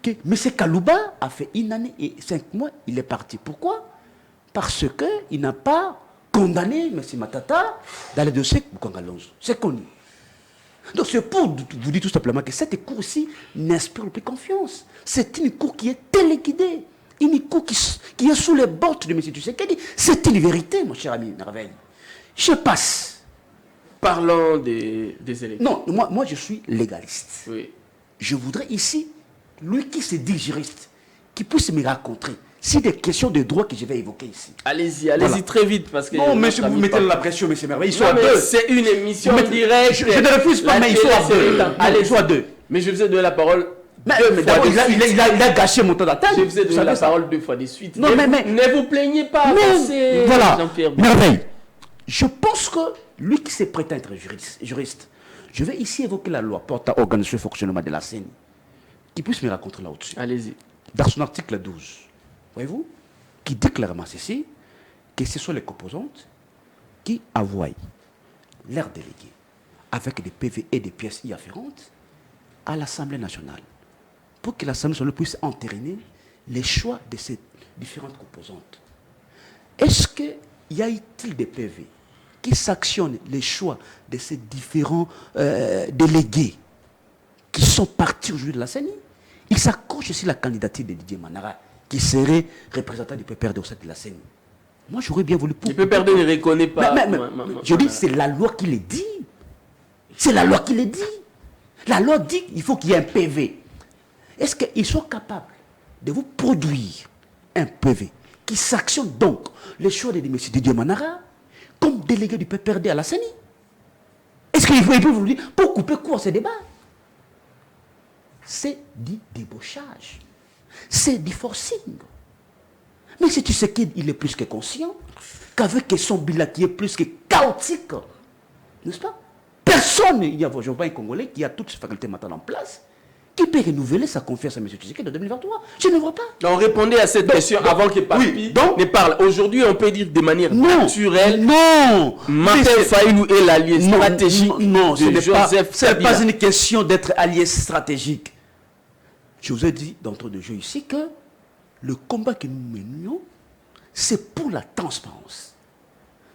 que M. Kalouba a fait 1 année et 5 mois, il est parti. Pourquoi? Parce qu'il n'a pas condamné M. Matata dans le dossier Boukangalonzo. C'est connu. Donc, c'est pour vous dire tout simplement que cette cour-ci n'inspire plus confiance. C'est une cour qui est téléguidée. Une cour qui est sous les bottes de M. Tshisekedi. C'est une vérité, mon cher ami Merveille. Je passe. Parlons des élections. Non, moi je suis légaliste. Oui. Je voudrais ici, lui qui se dit juriste, qui puisse me raconter si des questions de droit que je vais évoquer ici. Allez-y Voilà. très vite parce que. Non, monsieur, notre vous ami mettez parle. la pression, monsieur Merveille. Ils sont Non, à mais 2. c'est une émission Vous en mettez- direct. je ne refuse pas, La mais ils sont à télé, 2. c'est Allez, ils sont à 2. Mais je vous ai donné la parole. Mais deux fois d'abord, de il suite. a gâché mon temps d'attente. Je vous ai Vous donné savez la ça. parole 2 fois de suite. Non, mais- ne vous plaignez pas. Mais avancez, voilà, Jean-Pierre. Merveille. Je pense que lui qui se prétend être juriste, je vais ici évoquer la loi portant organisation et fonctionnement de la CENI, qui puisse me raconter là au-dessus. Allez-y. Dans son article 12, voyez-vous, qui dit clairement ceci, que ce sont les composantes qui envoient leurs délégués avec des PV et des pièces y afférentes à l'Assemblée nationale pour que l'Assemblée nationale puisse entériner les choix de ces différentes composantes. Est-ce qu'il y a-t-il des PV qui sanctionnent les choix de ces différents délégués qui sont partis aujourd'hui de la CENI? Il s'accroche aussi la candidature de Didier Manara, qui serait représentant du PPRD au sein de la CENI. Moi, j'aurais bien voulu... Le PPRD ne reconnaît pas. Je dis, c'est la loi qui le dit. C'est la loi qui le dit. La loi dit qu'il faut qu'il y ait un PV. Est-ce qu'ils sont capables de vous produire un PV qui sanctionne donc les choix de M. Didier Manara comme délégué du PPRD à la CENI? Est-ce qu'ils peuvent vous dire, pour couper court ce débat? C'est du débauchage. C'est du forcing. Mais si tu sais qu'il est plus que conscient qu'avec son bilan qui est plus que chaotique, n'est-ce pas? Personne, il y a je vois un Congolais qui a toutes ses facultés maintenant en place, qui peut renouveler sa confiance à M. Tshisekedi en 2023. Je ne vois pas. Donc répondez à cette question avant que Papi ne parle. Aujourd'hui, on peut dire de manière naturelle. Non. Martin Fayulu est l'allié stratégique. Non, ce de n'est Joseph Kabila. pas une question d'être allié stratégique. Je vous ai dit d'entrée de jeu ici que le combat que nous menions, c'est pour la transparence.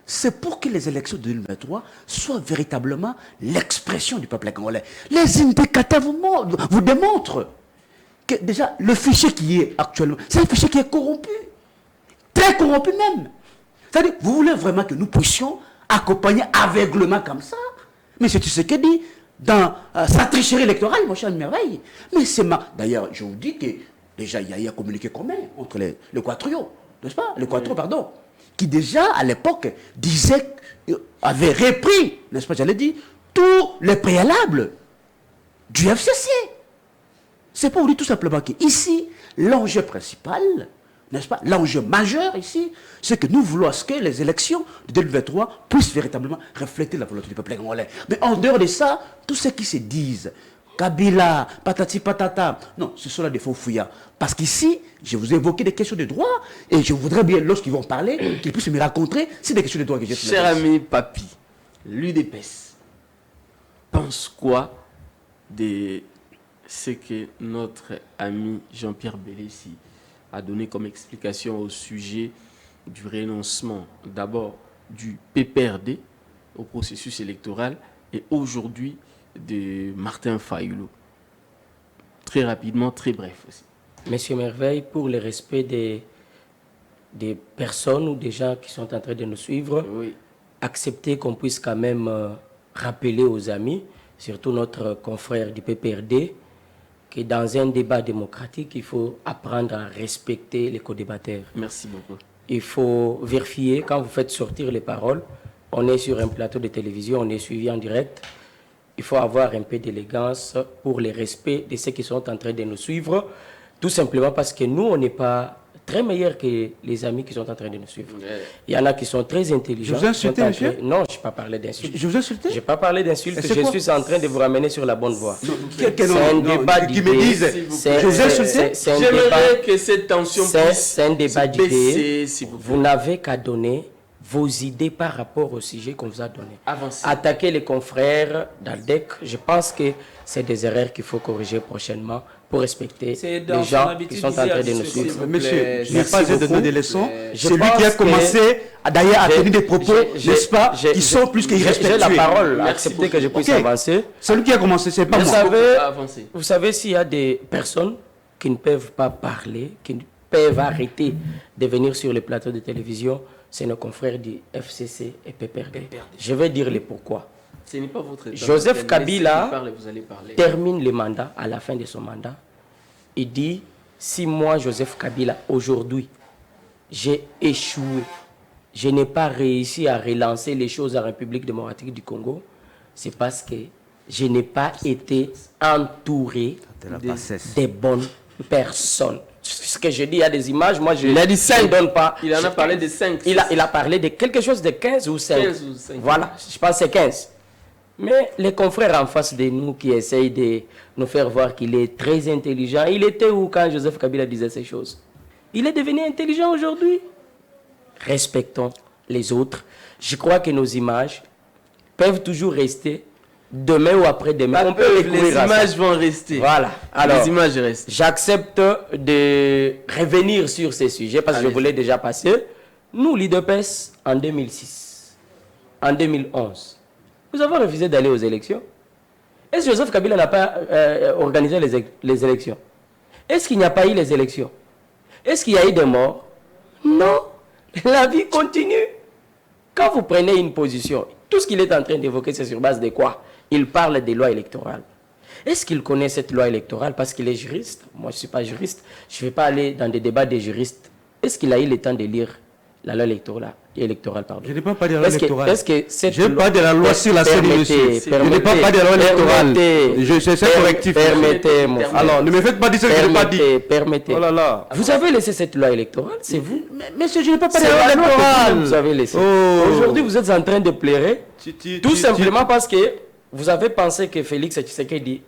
C'est pour que les élections de 2023 soient véritablement l'expression du peuple congolais. Les indicateurs vous démontrent que déjà le fichier qui est actuellement, c'est un fichier qui est corrompu. Très corrompu même. C'est-à-dire, vous voulez vraiment que nous puissions accompagner aveuglement comme ça? Mais c'est ce que dit dans sa tricherie électorale, mon cher Merveille. Mais c'est D'ailleurs, je vous dis que déjà, il y a un communiqué commun entre les quatrios. n'est-ce pas, le Quattro, pardon, qui déjà, à l'époque, disait, avait repris, n'est-ce pas, j'allais dire, tous les préalables du FCC. C'est pour vous dire tout simplement qu'ici, l'enjeu principal, n'est-ce pas, l'enjeu majeur ici, c'est que nous voulons à ce que les élections de 2023 puissent véritablement refléter la volonté du peuple congolais. Mais en dehors de ça, tous ceux qui se disent Kabila, patati patata, non, ce sont là des faux fouillards. Parce qu'ici, je vous ai évoqué des questions de droit et je voudrais bien, lorsqu'ils vont parler, qu'ils puissent me raconter, c'est des questions de droit que j'ai. Cher ami Papi, l'UDPS pense quoi de ce que notre ami Jean-Pierre Bélessi a donné comme explication au sujet du renoncement d'abord du PPRD au processus électoral et aujourd'hui de Martin Fayulu. Très rapidement, très bref aussi. Monsieur Merveille, pour le respect des personnes ou des gens qui sont en train de nous suivre, Oui. accepter qu'on puisse quand même rappeler aux amis, surtout notre confrère du PPRD, que dans un débat démocratique, il faut apprendre à respecter les co-débatteurs. Merci beaucoup. Il faut vérifier, quand vous faites sortir les paroles, on est sur un plateau de télévision, on est suivi en direct. Il faut avoir un peu d'élégance pour le respect de ceux qui sont en train de nous suivre, tout simplement parce que nous, on n'est pas très meilleurs que les amis qui sont en train de nous suivre. Il y en a qui sont très intelligents. Je vous ai insulté, monsieur? Non, je n'ai pas parlé d'insultes. Je vous ai insulté? Je n'ai pas parlé d'insultes, je suis en train de vous ramener sur la bonne voie. C'est un débat qui me disent, je vous ai insulté? J'aimerais que cette tension puisse c'est un débat se baisser, d'idées. s'il vous plaît. Vous n'avez qu'à donner vos idées par rapport au sujet qu'on vous a donné. Avancez. Attaquer les confrères d'Aldec, je pense que c'est des erreurs qu'il faut corriger prochainement pour respecter les gens qui sont en train de nous suivre. Monsieur, je n'ai pas beaucoup. donné des leçons. Je C'est lui qui a pense que commencé d'ailleurs à j'ai- tenir des propos, j'ai- n'est-ce pas, j'ai- qui sont plus qu'irrespectueux. J'ai la parole, Merci acceptez que je puisse Ok. avancer. C'est lui qui a commencé, c'est pas Vous moi. savez, Avancez. vous savez s'il y a des personnes qui ne peuvent pas parler, qui ne peuvent arrêter de venir sur les plateaux de télévision, c'est nos confrères du FCC et PPRD. Je vais dire les pourquoi. Ce n'est pas votre temps. Joseph Laissez Kabila qu'il parle, vous allez parler. termine le mandat, à la fin de son mandat. Il dit, si moi, Joseph Kabila, aujourd'hui, j'ai échoué, je n'ai pas réussi à relancer les choses en République démocratique du Congo, c'est parce que je n'ai pas été entouré des bonnes personnes. Ce que je dis, il y a des images, moi je Il a dit 5. ne donne pas. Il en a parlé de 5. Il a parlé de quelque chose de 15 ou 5. 15 ou 5. Voilà, je pense que c'est 15. Mais les confrères en face de nous qui essayent de nous faire voir qu'il est très intelligent, il était où quand Joseph Kabila disait ces choses? Il est devenu intelligent aujourd'hui. Respectons les autres. Je crois que nos images peuvent toujours rester demain ou après-demain. On peut les recourir à ça. images vont rester. Voilà. Alors, les images restent. j'accepte de revenir sur ces sujets parce que je voulais déjà passer. Nous, l'IDPS, en 2006, en 2011, nous avons refusé d'aller aux élections. Est-ce que Joseph Kabila n'a pas organisé les élections? Est-ce qu'il n'y a pas eu les élections? Est-ce qu'il y a eu des morts? Non. La vie continue. Quand vous prenez une position, tout ce qu'il est en train d'évoquer, c'est sur base de quoi? Il parle des lois électorales. Est-ce qu'il connaît cette loi électorale parce qu'il est juriste? Moi, je ne suis pas juriste. Je ne vais pas aller dans des débats des juristes. Est-ce qu'il a eu le temps de lire la loi électorale, pardon. Je n'ai pas parlé de la loi électorale. Est-ce que cette Je n'ai pas de la loi sur la scène, monsieur. Je n'ai pas parlé de la loi électorale. C'est correctif. Permettez-moi. Alors, ne me faites pas dire ce que je n'ai pas dit. Permettez. Oh là là. Vous avez laissé cette loi électorale, c'est vous. Monsieur, je n'ai pas parlé C'est de la loi la loi que électorale. vous avez laissée. Oh. Aujourd'hui, vous êtes en train de pleurer, tout simplement parce que vous avez pensé que Félix Tshisekedi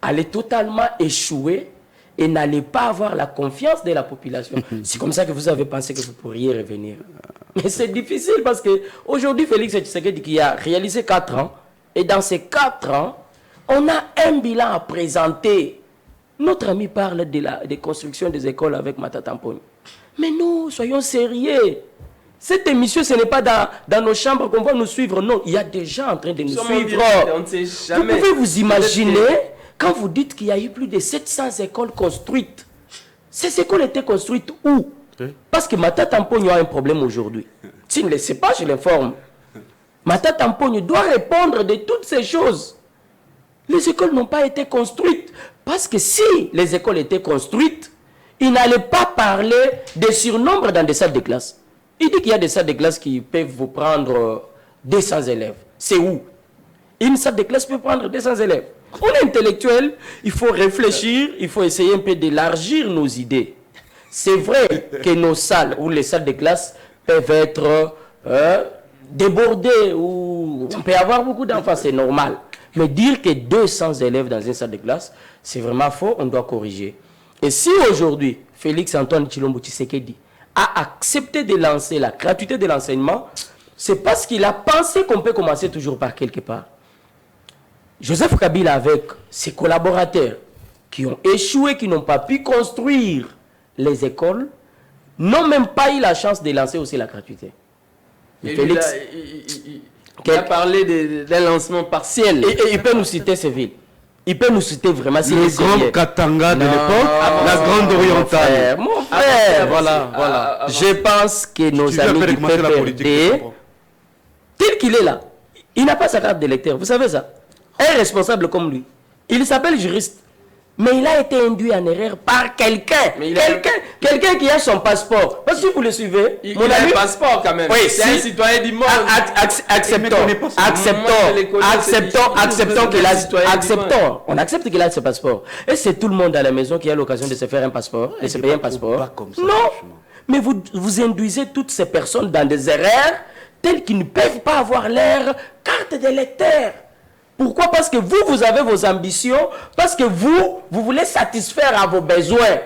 allait totalement échouer et n'allait pas avoir la confiance de la population. C'est comme ça que vous avez pensé que vous pourriez revenir. Mais c'est difficile parce que aujourd'hui, Félix Tshisekedi qui a réalisé 4 ans, et dans ces 4 ans, on a un bilan à présenter. Notre ami parle des constructions des écoles avec Matata Mponi. Mais nous, soyons sérieux. Cette émission, ce n'est pas dans nos chambres qu'on va nous suivre. Non, il y a des gens en train de nous suivre. On ne sait Vous jamais. pouvez vous imaginer, quand vous dites qu'il y a eu plus de 700 écoles construites, ces écoles étaient construites où? Parce que Matata Mponi a un problème aujourd'hui. S'il ne le sait pas, je l'informe. Matata Mponi doit répondre de toutes ces choses. Les écoles n'ont pas été construites. Parce que si les écoles étaient construites, il n'allait pas parler de surnombre dans des salles de classe. Il dit qu'il y a des salles de classe qui peuvent vous prendre 200 élèves. C'est où? Une salle de classe peut prendre 200 élèves. On est intellectuel, il faut réfléchir, il faut essayer un peu d'élargir nos idées. C'est vrai que nos salles ou les salles de classe peuvent être débordées ou on peut avoir beaucoup d'enfants, c'est normal. Mais dire que 200 élèves dans une salle de classe, c'est vraiment faux, on doit corriger. Et si aujourd'hui, Félix Antoine Tshilombo Tshisekedi a accepté de lancer la gratuité de l'enseignement, c'est parce qu'il a pensé qu'on peut commencer toujours par quelque part. Joseph Kabila avec ses collaborateurs qui ont échoué, qui n'ont pas pu construire les écoles, n'ont même pas eu la chance de lancer aussi la gratuité. Et Félix, il a parlé d'un lancement partiel. Et il peut nous citer ces villes. Il peut nous citer vraiment le grand Katanga de l'époque, la grande orientale. Mon frère, voilà. Je pense que nos amis du PPRD, tel qu'il est là, il n'a pas sa carte d'électeur. Vous savez ça? Un responsable comme lui, il s'appelle juriste. Mais il a été induit en erreur par quelqu'un. Quelqu'un qui a son passeport. Parce que si vous le suivez, il a un passeport quand même. Oui, c'est un citoyen du monde. Acceptons. On accepte qu'il a ce passeport. Et c'est tout le monde à la maison qui a l'occasion de se faire un passeport, de se payer un passeport. Non, mais vous induisez toutes ces personnes dans des erreurs telles qu'ils ne peuvent pas avoir leur carte d'électeur. Pourquoi? Parce que vous avez vos ambitions, parce que vous voulez satisfaire à vos besoins.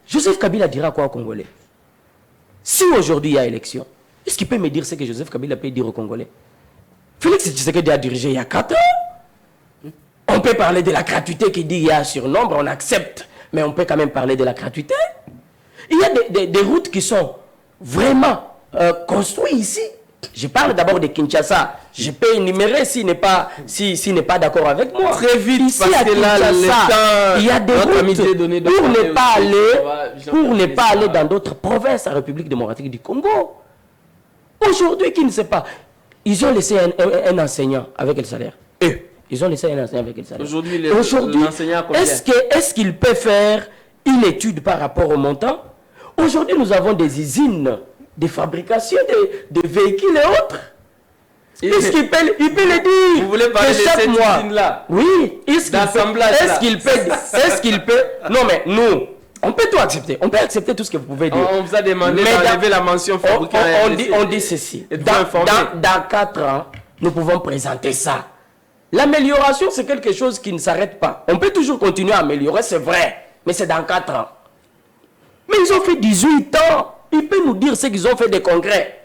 Joseph Kabila dira quoi aux Congolais? Si aujourd'hui il y a élection, est-ce qu'il peut me dire ce que Joseph Kabila peut dire aux Congolais? Félix Tshisekedi a dirigé il y a 4 ans. On peut parler de la gratuité qui dit il y a surnombre, on accepte. Mais on peut quand même parler de la gratuité. Il y a des routes qui sont vraiment construites ici. Je parle d'abord de Kinshasa. Je peux énumérer s'il n'est pas d'accord avec moi. Très vite, ici à Kinshasa, il y a des routes pour ne pas aller dans d'autres provinces, la République démocratique du Congo. Aujourd'hui, qui ne sait pas, ils ont laissé un enseignant avec quel salaire? Ils ont laissé un enseignant avec quel salaire? Aujourd'hui, l'enseignant combien? Est-ce qu'il peut faire une étude par rapport au montant? Aujourd'hui, nous avons des usines de fabrication de véhicules et autres. Est-ce qu'il peut le dire? Vous voulez parler de cette usine-là? Oui. Est-ce qu'il peut? Non, mais nous, on peut tout accepter. On peut accepter tout ce que vous pouvez dire. On vous a demandé d'enlever la mention fabriquée. On dit ceci. Dans 4 ans, nous pouvons présenter ça. L'amélioration, c'est quelque chose qui ne s'arrête pas. On peut toujours continuer à améliorer, c'est vrai. Mais c'est dans 4 ans. Mais ils ont fait 18 ans. Il peut nous dire ce qu'ils ont fait de concret.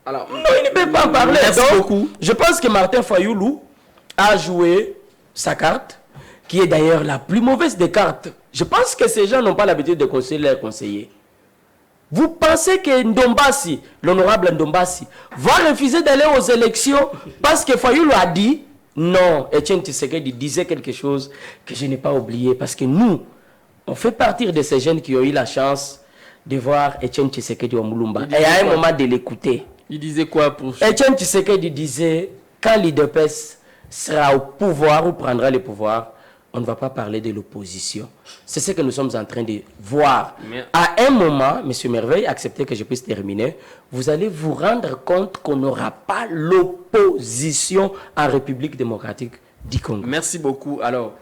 Alors, non, il ne peut pas en parler. Merci beaucoup. Je pense que Martin Fayoulou a joué sa carte, qui est d'ailleurs la plus mauvaise des cartes. Je pense que ces gens n'ont pas l'habitude de conseiller leurs conseillers. Vous pensez que Ndombasi, l'honorable Ndombasi, va refuser d'aller aux élections parce que Fayoulou a dit non? Etienne Tshisekedi disait quelque chose que je n'ai pas oublié, parce que nous, on fait partie de ces jeunes qui ont eu la chance de voir Etienne Tshisekedi au Moulumba. Et à un moment de l'écouter. Il disait quoi pour... Etienne Tshisekedi disait, quand l'IDPS sera au pouvoir ou prendra le pouvoir, on ne va pas parler de l'opposition. C'est ce que nous sommes en train de voir. Mais... À un moment, M. Merveille, acceptez que je puisse terminer, vous allez vous rendre compte qu'on n'aura pas l'opposition en République démocratique du Congo. Merci beaucoup. Alors...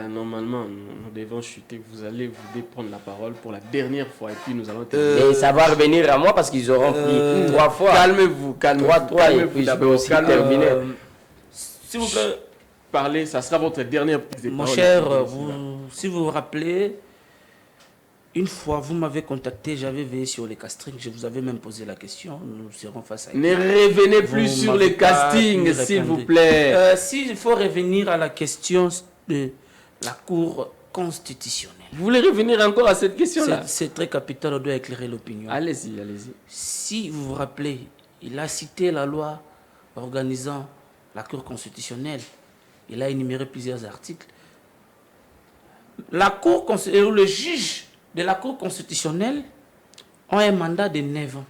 normalement, nous devons chuter. Vous allez prendre la parole pour la dernière fois et puis nous allons terminer. Et ça va revenir à moi parce qu'ils auront pris 3 fois. Calmez-vous. Et puis je vais aussi terminer. S'il vous plaît, parler, ça sera votre dernière prise de parole. Mon cher, si vous vous rappelez, une fois vous m'avez contacté, j'avais veillé sur les castings, je vous avais même posé la question, nous serons face à... Ne revenez plus sur les castings, s'il vous plaît. S'il faut revenir à la question de la Cour constitutionnelle. Vous voulez revenir encore à cette question-là? C'est très capital, on doit éclairer l'opinion. Allez-y, allez-y. Si vous vous rappelez, il a cité la loi organisant la Cour constitutionnelle. Il a énuméré plusieurs articles. La Cour constitutionnelle, le juge de la Cour constitutionnelle ont un mandat de 9 ans.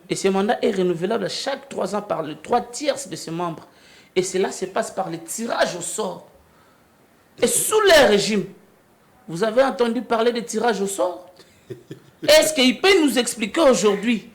Et ce mandat est renouvelable chaque 3 ans par les 3/3 de ses membres. Et cela se passe par le tirage au sort. Et sous leur régime, vous avez entendu parler de tirage au sort? Est-ce qu'il peut nous expliquer aujourd'hui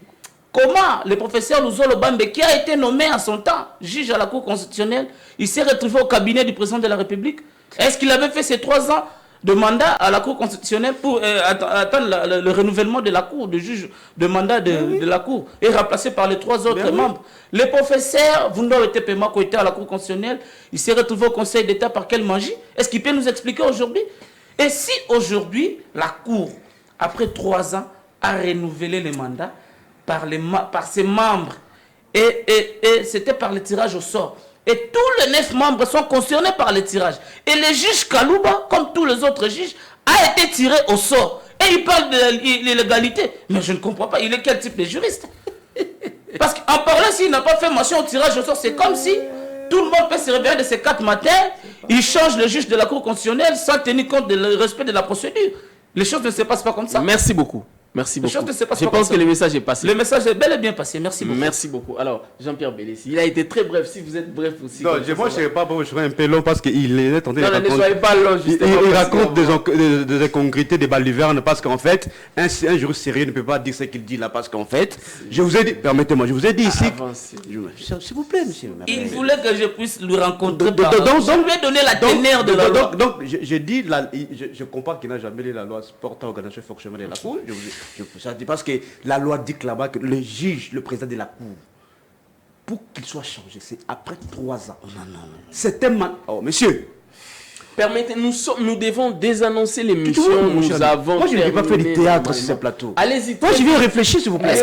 comment le professeur Luzolo Bambe, qui a été nommé en son temps juge à la Cour constitutionnelle, il s'est retrouvé au cabinet du président de la République? Est-ce qu'il avait fait ses 3 ans de mandat à la Cour constitutionnelle pour attendre le renouvellement de la Cour, de juge de mandat de la Cour, et remplacé par les 3 autres membres? Le professeur Vundo Etepema, qui était à la Cour constitutionnelle, il s'est retrouvé au Conseil d'État par quelle magie? Est-ce qu'il peut nous expliquer aujourd'hui? Et si aujourd'hui, la Cour, après 3 ans, a renouvelé les mandats par ses membres, et c'était par le tirage au sort, et tous les 9 membres sont concernés par le tirage, et le juge Kalouba, comme tous les autres juges, a été tiré au sort, et il parle de l'illégalité. Mais je ne comprends pas, il est quel type de juriste? Parce qu'en parlant, s'il n'a pas fait mention au tirage au sort, c'est comme si tout le monde peut se réveiller de ces 4 matins, il change le juge de la Cour constitutionnelle sans tenir compte du respect de la procédure. Les choses ne se passent pas comme ça. Merci beaucoup. Merci beaucoup. Je pense que le message est passé. Le message est bel et bien passé. Merci beaucoup. Merci beaucoup. Alors, Jean-Pierre Bélessi, il a été très bref. Si vous êtes bref aussi. Non, moi, je ne serais pas bon, je serais un peu long parce qu'il est tenté de raconter. Non, ne soyez pas long, justement. Il raconte des incongruités, des balivernes, parce qu'en fait, un juriste sérieux ne peut pas dire ce qu'il dit là, parce qu'en fait, je vous ai dit, permettez-moi, je vous ai dit ici. S'il vous plaît, monsieur. Il voulait que je puisse le rencontrer. Donc, je lui ai donné la teneur de la loi. Donc, je dis, je comprends qu'il n'a jamais lu la loi portant organisation et fonctionnement de la Cour. Ça dit parce que la loi dit là-bas que le juge, le président de la Cour, pour qu'il soit changé, c'est après 3 ans. Non. C'est un Oh, monsieur. Permettez, nous devons désannoncer l'émission. Nous avons. Moi, je ne vais pas faire du théâtre sur ce plateau. Allez-y. Moi, je viens réfléchir, s'il vous plaît.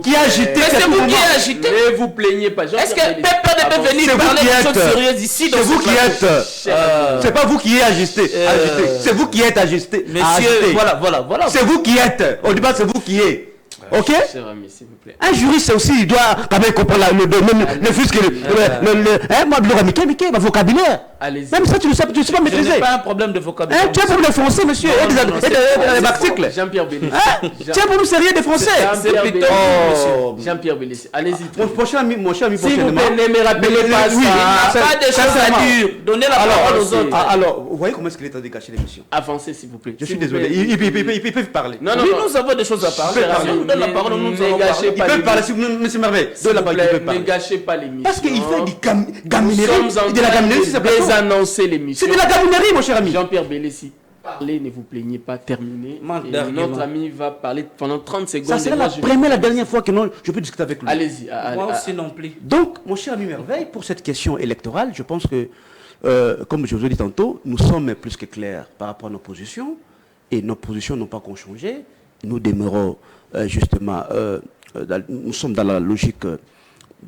Qui a agité. C'est vous qui avez agité. Ne vous plaignez pas. Est-ce que Pépé ne peut venir parler de choses sérieuses ici? C'est vous qui êtes. C'est pas vous qui êtes ajusté. C'est vous qui êtes ajusté. Monsieur, voilà. C'est vous qui êtes. Au débat, c'est vous qui êtes. Ok? Cher ami, s'il vous plaît. Un juriste aussi, il doit quand même comprendre le domaine, le fisc, moi, le vocabulaire. Allez-y. Même ça, tu ne sais pas Ce maîtriser. n'est pas un problème de vocabulaire. Tu as un problème de français, monsieur, et des articles. Jean-Pierre Bélessi. Tu as un problème sérieux de français. Jean-Pierre Bélessi. Allez-y. Mon cher ami, s'il vous plaît, ne me rappelez pas ça. Il n'y a pas de choses à dire. Donnez la parole aux autres. Alors, vous voyez comment est-ce qu'il est en train de gâcher l'émission? Avancez, s'il vous plaît. Je suis désolé. Ils peuvent parler. Non, nous avons des choses à parler. Nous donne la parole, nous allons parler. Ils peuvent parler, monsieur Merveille. Ne gâchez pas l'émission. Parce qu'il fait du gaminerie. De la gaminerie, c'est désannoncer l'émission. C'est de la gaminerie, mon cher ami. Jean-Pierre Bélessi, parlez, ne vous plaignez pas, terminez. Notre ami va parler pendant 30 secondes. Ça sera la dernière fois que je peux discuter avec lui. Allez-y. Moi aussi non plus. Donc, mon cher ami Merveille, pour cette question électorale, je pense que, comme je vous ai dit tantôt, nous sommes plus que clairs par rapport à nos positions. Et nos positions n'ont pas changé. Nous demeurons justement, nous sommes dans la logique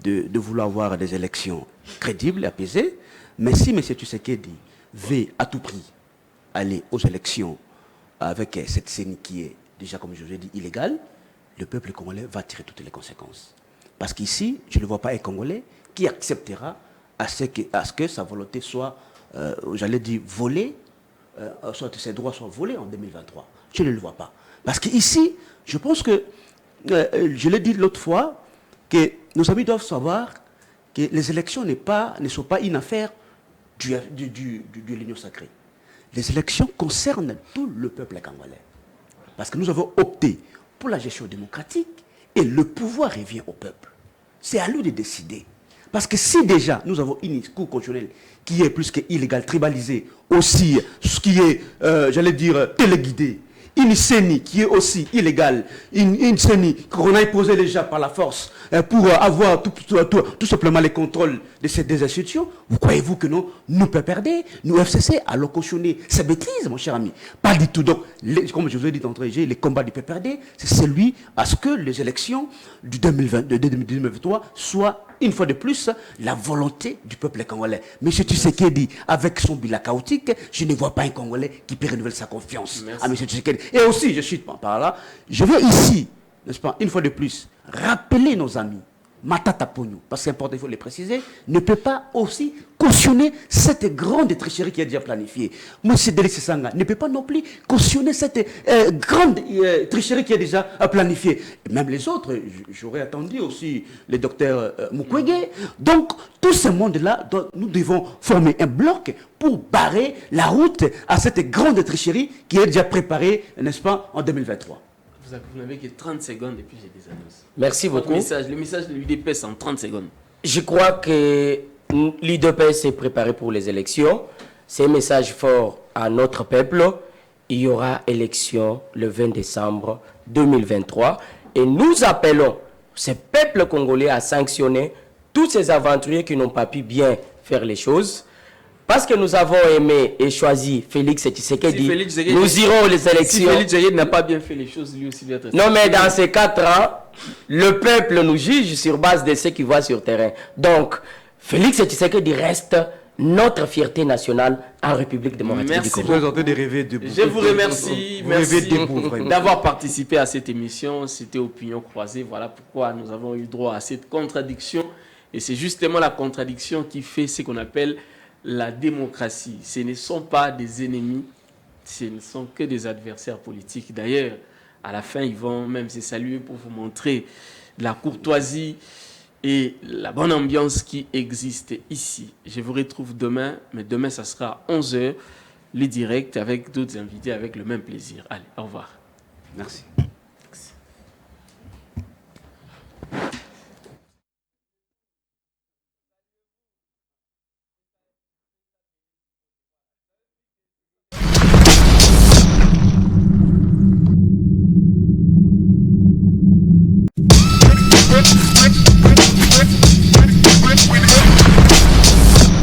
de vouloir avoir des élections crédibles et apaisées. Mais si M. Tshisekedi veut à tout prix aller aux élections avec cette scène qui est déjà, comme je vous ai dit, illégale, le peuple congolais va tirer toutes les conséquences. Parce qu'ici, je ne vois pas un Congolais qui acceptera à ce que sa volonté soit, j'allais dire, volée, soit que ses droits soient volés en 2023. Je ne le vois pas. Parce qu'ici, je pense que, je l'ai dit l'autre fois, que nos amis doivent savoir que les élections ne sont pas une affaire de l'Union sacrée. Les élections concernent tout le peuple congolais. Parce que nous avons opté pour la gestion démocratique et le pouvoir revient au peuple. C'est à lui de décider. Parce que si déjà nous avons une cour constitutionnelle qui est plus qu'illégale, tribalisée, aussi, ce qui est, j'allais dire, téléguidée, une CENI qui est aussi illégale, une CENI qu'on a imposée déjà par la force pour avoir tout simplement les contrôles de ces deux institutions, vous croyez-vous que nous perdons, nous FCC, allons cautionner ces bêtises, mon cher ami? Pas du tout. Donc, comme je vous ai dit d'entrée, les combats du PPRD, c'est celui à ce que les élections de 2023 soient, une fois de plus, la volonté du peuple congolais. M. Tshisekedi, avec son bilan chaotique, je ne vois pas un Congolais qui peut renouveler sa confiance à M. Tshisekedi. Et aussi, je suis par là, je veux ici, n'est-ce pas, une fois de plus, rappeler nos amis Matata Pogno, parce que c'est important, il faut le préciser, ne peut pas aussi cautionner cette grande tricherie qui est déjà planifiée. M. Delis Sanga ne peut pas non plus cautionner cette grande tricherie qui est déjà planifiée. Et même les autres, j'aurais attendu aussi le docteur Mukwege. Donc, tout ce monde-là, nous devons former un bloc pour barrer la route à cette grande tricherie qui est déjà préparée, n'est-ce pas, en 2023. Vous n'avez que 30 secondes et puis j'ai des annonces. Merci beaucoup. Le message de l'UDPS en 30 secondes. Je crois que l'UDPS est préparé pour les élections. C'est un message fort à notre peuple. Il y aura élection le 20 décembre 2023. Et nous appelons ce peuple congolais à sanctionner tous ces aventuriers qui n'ont pas pu bien faire les choses. Parce que nous avons aimé et choisi Félix Tshisekedi, nous irons aux élections. Si Félix Tshisekedi n'a pas bien fait les choses, lui aussi doit être... Non, mais dans ces 4 ans, le peuple nous juge sur base de ce qu'il voit sur terrain. Donc, Félix Tshisekedi reste notre fierté nationale en République démocratique du Congo. Je vous remercie, merci d'avoir participé à cette émission. C'était Opinion Croisée. Voilà pourquoi nous avons eu droit à cette contradiction. Et c'est justement la contradiction qui fait ce qu'on appelle la démocratie. Ce ne sont pas des ennemis, ce ne sont que des adversaires politiques. D'ailleurs, à la fin, ils vont même se saluer pour vous montrer la courtoisie et la bonne ambiance qui existe ici. Je vous retrouve demain, mais demain, ça sera 11h, le direct avec d'autres invités avec le même plaisir. Allez, au revoir. Merci.